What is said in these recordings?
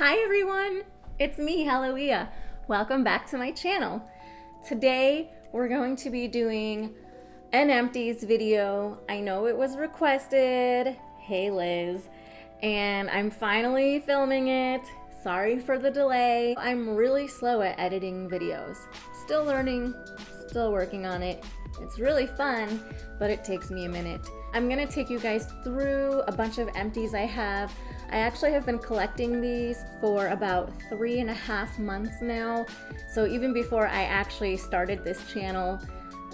Hi everyone, it's me, Hallelujah. Welcome back to my channel. Today we're going to be doing an Empties video. I know it was requested, hey Liz, and I'm finally filming it. Sorry for the delay. I'm really slow at editing videos. Still learning, still working on it. It's really fun, but it takes me a minute. I'm gonna take you guys through a bunch of empties I have. I actually have been collecting these for about 3.5 months now. So even before I actually started this channel,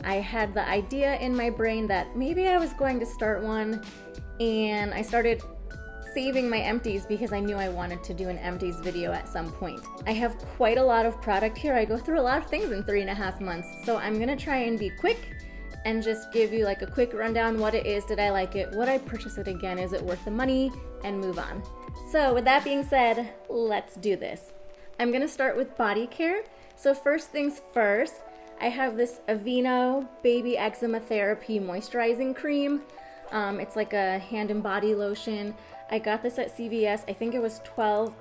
I had the idea in my brain that maybe I was going to start one, and I started saving my empties because I knew I wanted to do an empties video at some point. I have quite a lot of product here. I go through a lot of things in 3.5 months. So I'm gonna try and be quick and just give you like a quick rundown. What it is, did I like it, would I purchase it again, is it worth the money, and move on. So with that being said, let's do this. I'm gonna start with body care. So first things first, I have this Aveeno Baby Eczema Therapy Moisturizing Cream. It's like a hand and body lotion. I got this at CVS. I think it was $12,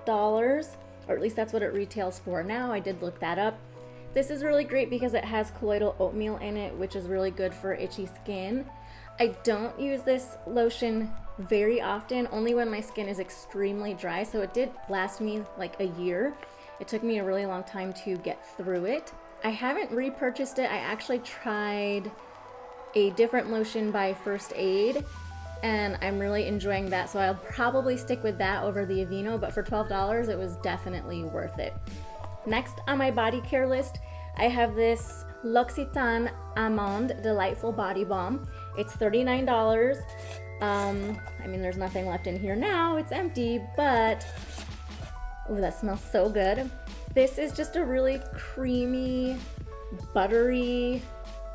or at least that's what it retails for now. I did look that up. This is really great because it has colloidal oatmeal in it, which is really good for itchy skin. I don't use this lotion very often, only when my skin is extremely dry, so it did last me like a year. It took me a really long time to get through it. I haven't repurchased it. I actually tried a different lotion by First Aid, and I'm really enjoying that, so I'll probably stick with that over the Aveeno, but for $12, it was definitely worth it. Next on my body care list, I have this L'Occitane Amande Delightful Body Balm. It's $39. I mean, there's nothing left in here now, it's empty, but oh, that smells so good. This is just a really creamy, buttery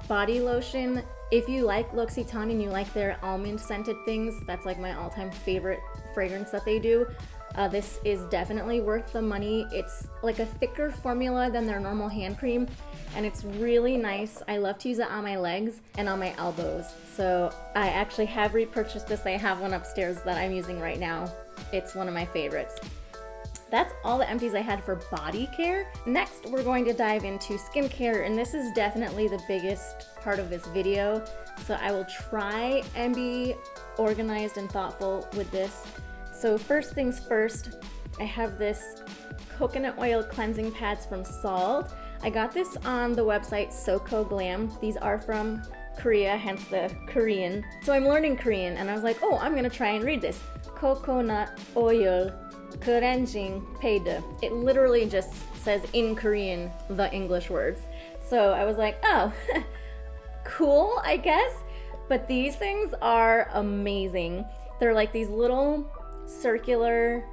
body lotion. If you like L'Occitane and you like their almond scented things, that's like my all-time favorite fragrance that they do. This is definitely worth the money. It's like a thicker formula than their normal hand cream, and it's really nice. I love to use it on my legs and on my elbows. So I actually have repurchased this. I have one upstairs that I'm using right now. It's one of my favorites. That's all the empties I had for body care. Next, we're going to dive into skincare, and this is definitely the biggest part of this video. So I will try and be organized and thoughtful with this. So first things first, I have this coconut oil cleansing pads from Salt. I got this on the website Soko Glam. These are from Korea, hence the Korean. So I'm learning Korean, and I was like, oh, I'm gonna try and read this. Coconut oil cleansing pad. It literally just says in Korean the English words. So I was like, oh, cool, I guess. But these things are amazing. They're like these little circular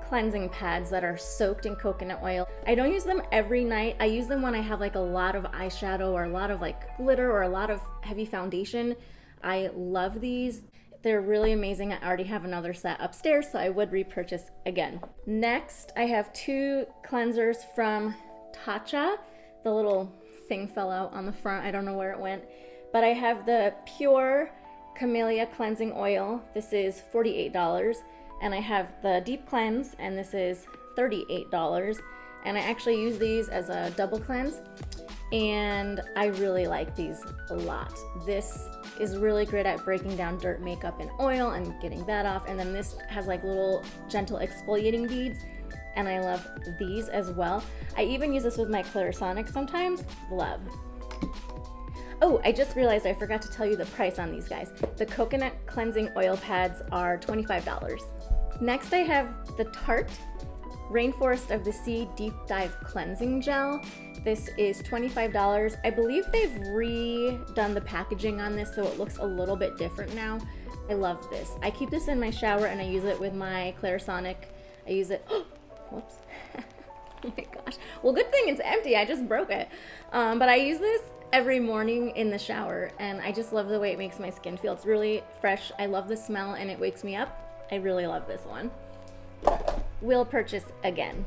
cleansing pads that are soaked in coconut oil. I don't use them every night. I use them when I have like a lot of eyeshadow or a lot of like glitter or a lot of heavy foundation. I love these. They're really amazing. I already have another set upstairs, so I would repurchase again. Next, I have two cleansers from Tatcha. The little thing fell out on the front. I don't know where it went. But I have the Pure Camellia Cleansing Oil. This is $48. And I have the Deep Cleanse, and this is $38. And I actually use these as a double cleanse, and I really like these a lot. This is really great at breaking down dirt, makeup, and oil and getting that off. And then this has like little gentle exfoliating beads, and I love these as well. I even use this with my Clarisonic sometimes. Love. Oh, I just realized I forgot to tell you the price on these guys. The coconut cleansing oil pads are $25. Next, I have the Tarte Rainforest of the Sea Deep Dive Cleansing Gel. This is $25. I believe they've redone the packaging on this, so it looks a little bit different now. I love this. I keep this in my shower, and I use it with my Clarisonic. I use it, whoops. Oh my gosh. Well, good thing it's empty. I just broke it. But I use this every morning in the shower, and I just love the way it makes my skin feel. It's really fresh. I love the smell, and it wakes me up. I really love this one. Will purchase again.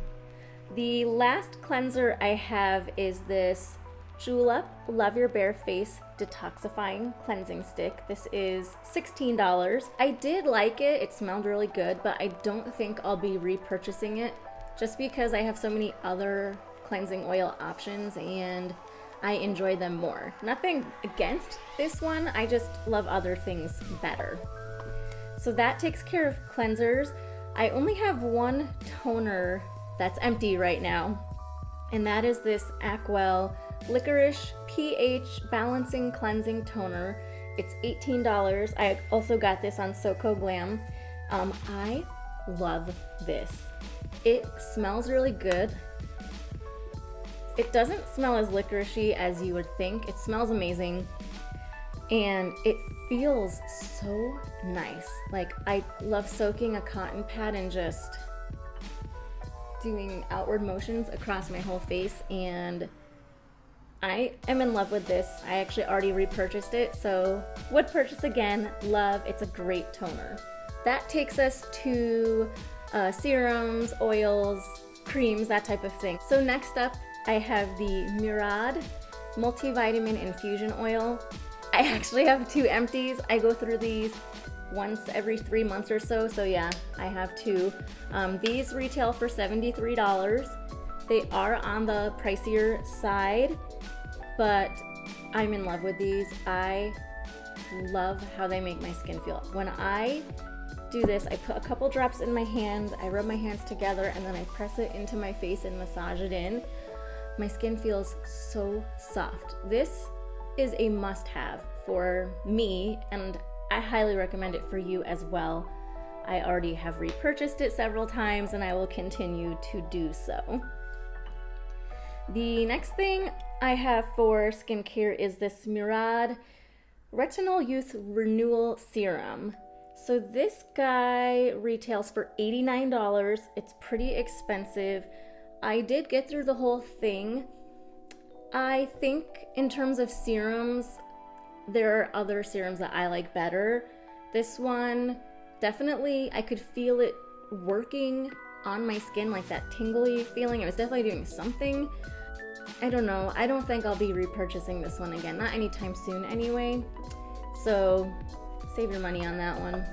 The last cleanser I have is this Julep Love Your Bare Face Detoxifying Cleansing Stick. This is $16. I did like it. It smelled really good, but I don't think I'll be repurchasing it just because I have so many other cleansing oil options and I enjoy them more. Nothing against this one, I just love other things better. So that takes care of cleansers. I only have one toner that's empty right now, and that is this Acwell Licorice pH Balancing Cleansing Toner. It's $18. I also got this on Soko Glam. I love this. It smells really good. It doesn't smell as licoricey as you would think. It smells amazing, and it feels so nice. Like, I love soaking a cotton pad and just doing outward motions across my whole face, and I am in love with this. I actually already repurchased it, so would purchase again. Love. It's a great toner. That takes us to serums, oils, creams, that type of thing. So next up, I have the Murad Multivitamin Infusion Oil. I actually have 2 empties. I go through these once every 3 months or so. So yeah, I have 2. These retail for $73. They are on the pricier side, but I'm in love with these. I love how they make my skin feel. When I do this, I put a couple drops in my hand, I rub my hands together, and then I press it into my face and massage it in. My skin feels so soft. This is a must-have for me, and I highly recommend it for you as well. I already have repurchased it several times, and I will continue to do so. The next thing I have for skincare is this Murad Retinol Youth Renewal Serum. So this guy retails for $89. It's pretty expensive. I did get through the whole thing. I think in terms of serums, there are other serums that I like better. This one, definitely, I could feel it working on my skin, like that tingly feeling. It was definitely doing something. I don't know. I don't think I'll be repurchasing this one again. Not anytime soon anyway. So save your money on that one.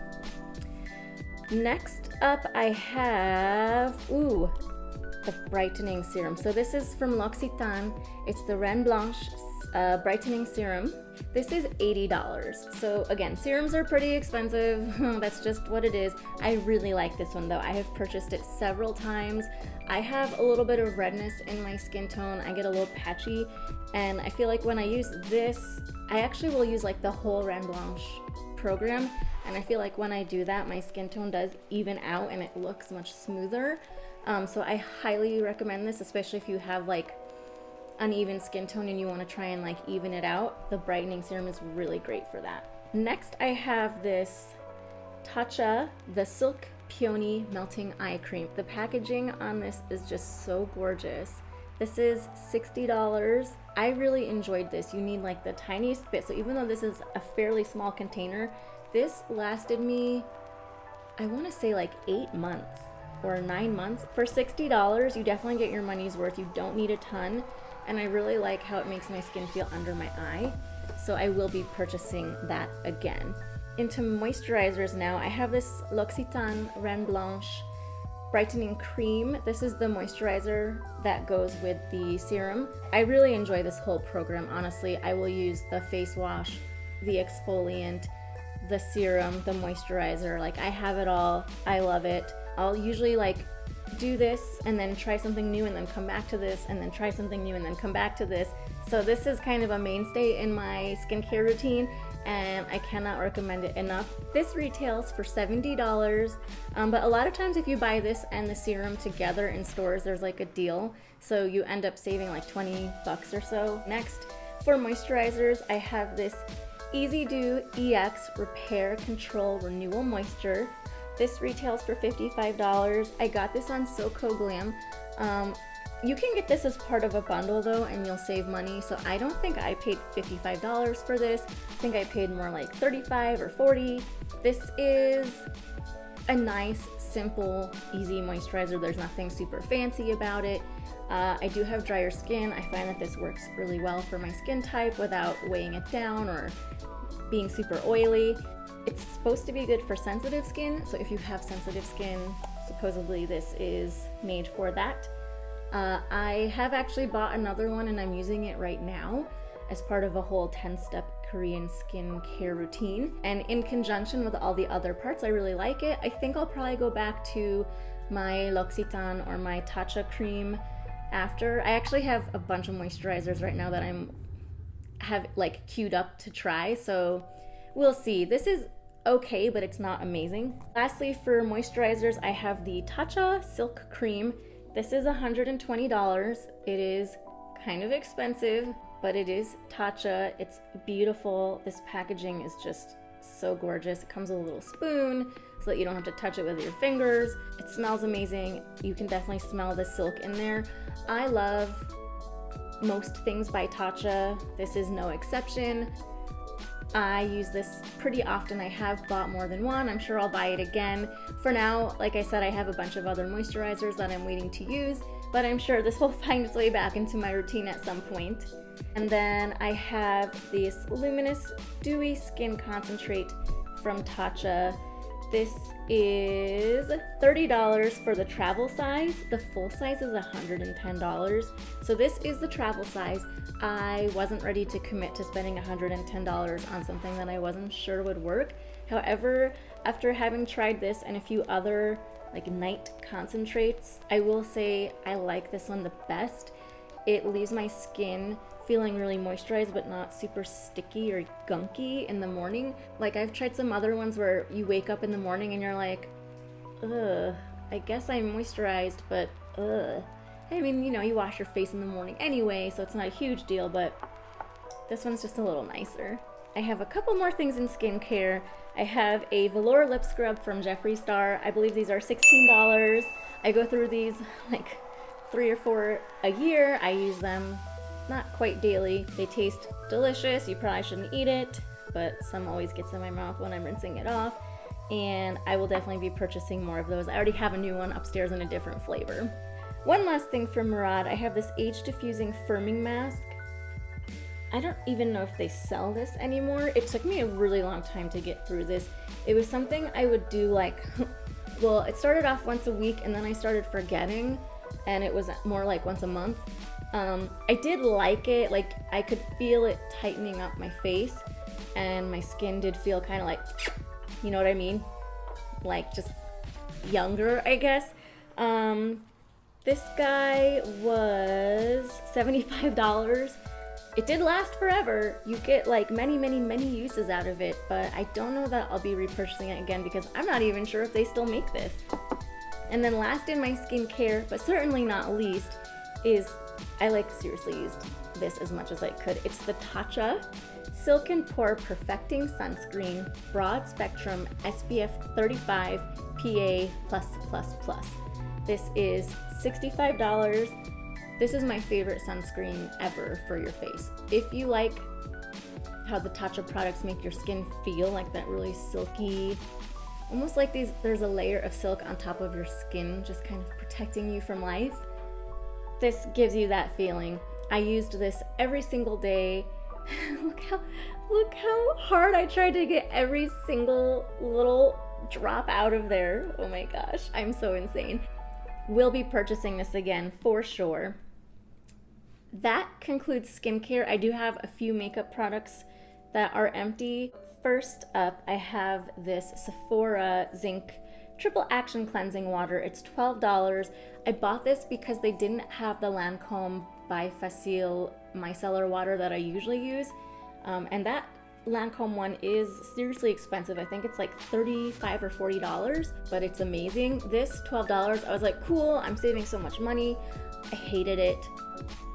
Next up, I have, the brightening serum. So this is from L'Occitane. It's the Reine Blanche brightening serum. This is $80. So again, serums are pretty expensive. That's just what it is. I really like this one though. I have purchased it several times. I have a little bit of redness in my skin tone. I get a little patchy, and I feel like when I use this, I actually will use like the whole Reine Blanche program, and I feel like when I do that, my skin tone does even out and it looks much smoother. So I highly recommend this, especially if you have like uneven skin tone and you want to try and like even it out. The brightening serum is really great for that. Next, I have this Tatcha, the Silk Peony Melting Eye Cream. The packaging on this is just so gorgeous. This is $60. I really enjoyed this. You need like the tiniest bit. So even though this is a fairly small container, this lasted me, I want to say like 8 months or 9 months. For $60, you definitely get your money's worth. You don't need a ton. And I really like how it makes my skin feel under my eye. So I will be purchasing that again. Into moisturizers now, I have this L'Occitane Reine Blanche brightening cream. This is the moisturizer that goes with the serum. I really enjoy this whole program, honestly. I will use the face wash, the exfoliant, the serum, the moisturizer. Like, I have it all. I love it. I'll usually like do this and then try something new and then come back to this and then try something new and then come back to this. So this is kind of a mainstay in my skincare routine, and I cannot recommend it enough. This retails for $70, but a lot of times if you buy this and the serum together in stores, there's like a deal, so you end up saving like 20 bucks or so. Next, for moisturizers, I have this Easy Do EX Repair Control Renewal Moisture. This retails for $55. I got this on Soko Glam. You can get this as part of a bundle though, and you'll save money. So I don't think I paid $55 for this. I think I paid more like $35 or $40. This is a nice, simple, easy moisturizer. There's nothing super fancy about it. I do have drier skin. I find that this works really well for my skin type without weighing it down or being super oily. It's supposed to be good for sensitive skin, so if you have sensitive skin, Supposedly this is made for that. I have actually bought another one and I'm using it right now as part of a whole 10-step Korean skincare routine. And in conjunction with all the other parts, I really like it. I think I'll probably go back to my L'Occitane or my Tatcha cream after. I actually have a bunch of moisturizers right now that have like queued up to try, so we'll see. This is okay, but it's not amazing. Lastly, for moisturizers, I have the Tatcha Silk Cream. This is $120. It is kind of expensive, but it is Tatcha. It's beautiful. This packaging is just so gorgeous. It comes with a little spoon so that you don't have to touch it with your fingers. It smells amazing. You can definitely smell the silk in there. I love most things by Tatcha. This is no exception. I use this pretty often. I have bought more than one. I'm sure I'll buy it again. For now, like I said, I have a bunch of other moisturizers that I'm waiting to use, but I'm sure this will find its way back into my routine at some point. And then I have this Luminous Dewy Skin Concentrate from Tatcha. This is $30 for the travel size. The full size is $110. So this is the travel size. I wasn't ready to commit to spending $110 on something that I wasn't sure would work. However, after having tried this and a few other like night concentrates, I will say I like this one the best. It leaves my skin feeling really moisturized but not super sticky or gunky in the morning. Like I've tried some other ones where you wake up in the morning and you're like, ugh, I guess I'm moisturized, but ugh. I mean, you know, you wash your face in the morning anyway, so it's not a huge deal, but this one's just a little nicer. I have a couple more things in skincare. I have a velour lip scrub from Jeffree Star. I believe these are $16. I go through these like 3 or 4 a year. I use them not quite daily. They taste delicious. You probably shouldn't eat it, but some always gets in my mouth when I'm rinsing it off. And I will definitely be purchasing more of those. I already have a new one upstairs in a different flavor. One last thing from Murad, I have this age diffusing firming mask. I don't even know if they sell this anymore. It took me a really long time to get through this. It was something I would do like, well, it started off once a week and then I started forgetting and it was more like once a month. I did like it, like I could feel it tightening up my face and my skin did feel kind of like, you know what I mean? Like just younger, I guess. This guy was $75. It did last forever. You get like many uses out of it, but I don't know that I'll be repurchasing it again because I'm not even sure if they still make this. And then last in my skincare, but certainly not least, is I like seriously used this as much as I could. It's the Tatcha Silk and Pore Perfecting Sunscreen Broad Spectrum SPF 35 PA+++. This is $65. This is my favorite sunscreen ever for your face. If you like how the Tatcha products make your skin feel like that really silky, almost like there's a layer of silk on top of your skin just kind of protecting you from life, this gives you that feeling. I used this every single day. Look how hard I tried to get every single little drop out of there. Oh my gosh, I'm so insane. We'll be purchasing this again for sure. That concludes skincare. I do have a few makeup products that are empty. First up, I have this Sephora Zinc Triple Action Cleansing Water. It's $12. I bought this because they didn't have the Lancome by Facile micellar water that I usually use. And that Lancome one is seriously expensive. I think it's like $35 or $40, but it's amazing. This $12, I was like, cool, I'm saving so much money. I hated it.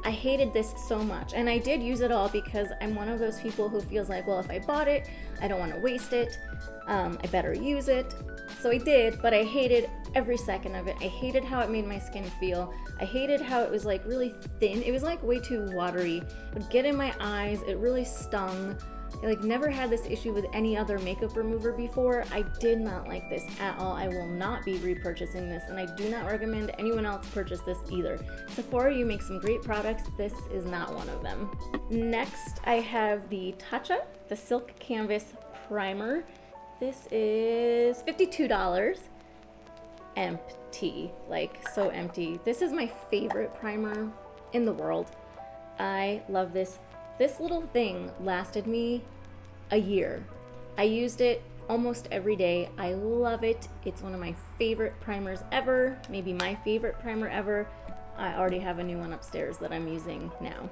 I hated this so much. And I did use it all because I'm one of those people who feels like, well, if I bought it, I don't want to waste it. I better use it. So I did, but I hated every second of it. I hated how it made my skin feel. I hated how it was like really thin. It was like way too watery. It would get in my eyes. It really stung. I like never had this issue with any other makeup remover before. I did not like this at all. I will not be repurchasing this, and I do not recommend anyone else purchase this either. Sephora, you make some great products. This is not one of them. Next, I have the Tatcha, the Silk Canvas Primer. This is $52. empty, like so empty. This is my favorite primer in the world. I love this. This little thing lasted me a year. I used it almost every day. I love it. It's one of my favorite primers ever, maybe my favorite primer ever. I already have a new one upstairs that I'm using now.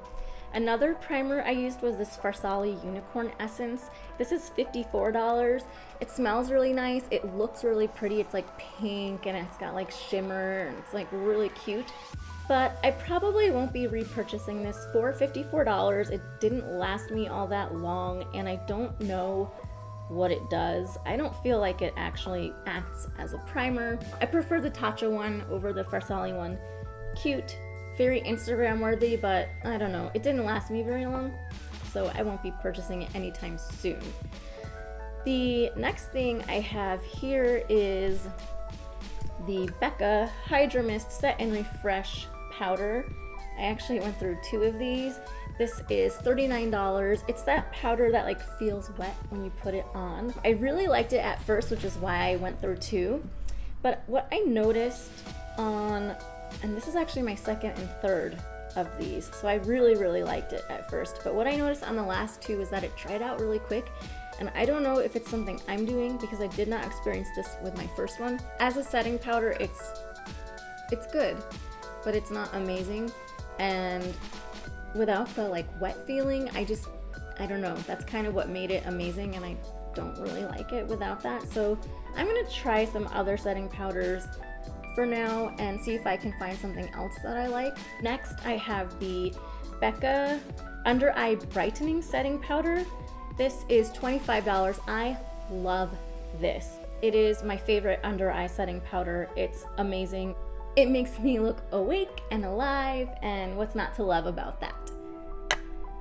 Another primer I used was this Farsali Unicorn Essence. This is $54. It smells really nice. It looks really pretty. It's like pink and it's got like shimmer and it's like really cute. But I probably won't be repurchasing this for $54. It didn't last me all that long and I don't know what it does. I don't feel like it actually acts as a primer. I prefer the Tatcha one over the Farsali one. Cute, very Instagram worthy, but I don't know. It didn't last me very long, so I won't be purchasing it anytime soon. The next thing I have here is the Becca Hydra Mist Set and Refresh powder. I actually went through 2 of these. This is $39. It's that powder that like feels wet when you put it on. I really liked it at first, which is why I went through 2. But what I noticed on, and this is actually my second and third of these, so I really liked it at first. But what I noticed on the last 2 is that it dried out really quick. And I don't know if it's something I'm doing because I did not experience this with my first one. As a setting powder, it's good, but it's not amazing. And without the like wet feeling, I don't know, that's kind of what made it amazing, and I don't really like it without that. So I'm gonna try some other setting powders for now and see if I can find something else that I like. Next, I have the Becca Under Eye Brightening Setting Powder. This is $25. I love this. It is my favorite under eye setting powder. It's amazing. It makes me look awake and alive, and what's not to love about that?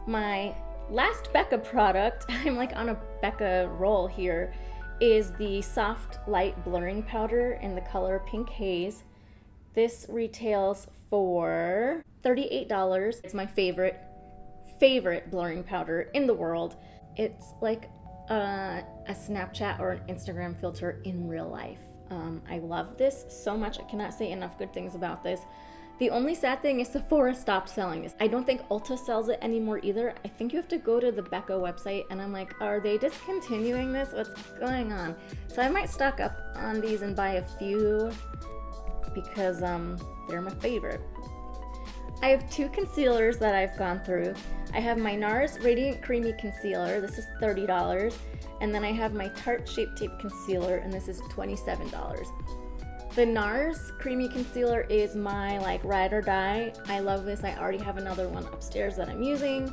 My last Becca product, I'm like on a Becca roll here, is the Soft Light Blurring Powder in the color Pink Haze. This retails for $38. It's my favorite blurring powder in the world. It's like a Snapchat or an Instagram filter in real life. I love this so much. I cannot say enough good things about this. The only sad thing is Sephora stopped selling this. I don't think Ulta sells it anymore either. I think you have to go to the Becca website, and I'm like, are they discontinuing this? What's going on? So I might stock up on these and buy a few because they're my favorite. I have 2 concealers that I've gone through. I have my NARS Radiant Creamy Concealer. This is $30. And then I have my Tarte Shape Tape Concealer, and this is $27. The NARS Creamy Concealer is my like ride or die. I love this. I already have another one upstairs that I'm using.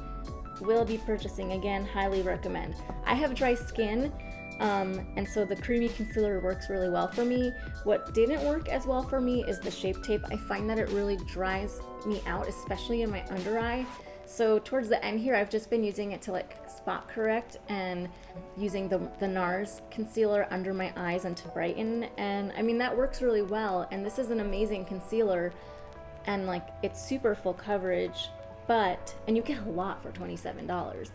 Will be purchasing again. Highly recommend. I have dry skin, and so the creamy concealer works really well for me. What didn't work as well for me is the Shape Tape. I find that it really dries me out, especially in my under eye. So towards the end here, I've just been using it to like spot correct and using the NARS concealer under my eyes and to brighten. And I mean, that works really well. And this is an amazing concealer, and like it's super full coverage, and you get a lot for $27.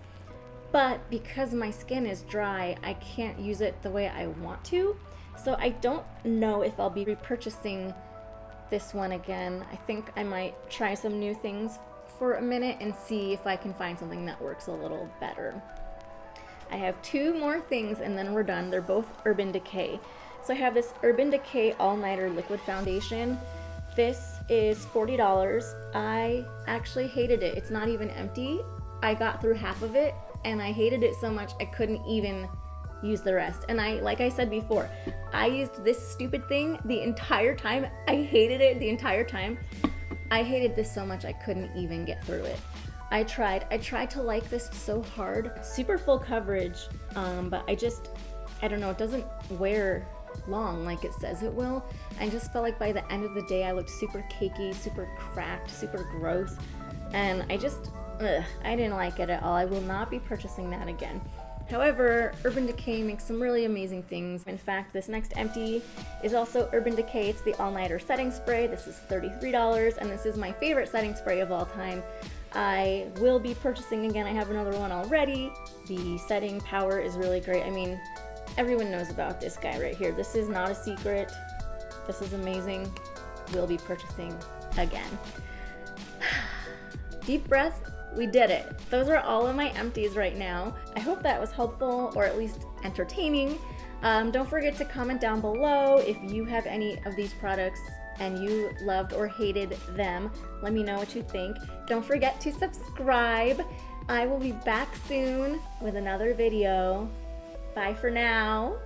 But because my skin is dry, I can't use it the way I want to. So I don't know if I'll be repurchasing this one again. I think I might try some new things for a minute and see if I can find something that works a little better. I have 2 more things and then we're done. They're both Urban Decay. So I have this Urban Decay All Nighter Liquid Foundation. This is $40. I actually hated it. It's not even empty. I got through half of it and I hated it so much I couldn't even use the rest. And like I said before, I used this stupid thing the entire time. I hated it the entire time. I hated this so much I couldn't even get through it. I tried to like this so hard. Super full coverage, but I don't know, it doesn't wear long like it says it will. I just felt like by the end of the day I looked super cakey, super cracked, super gross, and I didn't like it at all. I will not be purchasing that again. However, Urban Decay makes some really amazing things. In fact, this next empty is also Urban Decay. It's the All Nighter Setting Spray. This is $33, and this is my favorite setting spray of all time. I will be purchasing again. I have another one already. The setting power is really great. I mean, everyone knows about this guy right here. This is not a secret. This is amazing. We'll be purchasing again. Deep breath. We did it. Those are all of my empties right now. I hope that was helpful or at least entertaining. Don't forget to comment down below if you have any of these products and you loved or hated them. Let me know what you think. Don't forget to subscribe. I will be back soon with another video. Bye for now.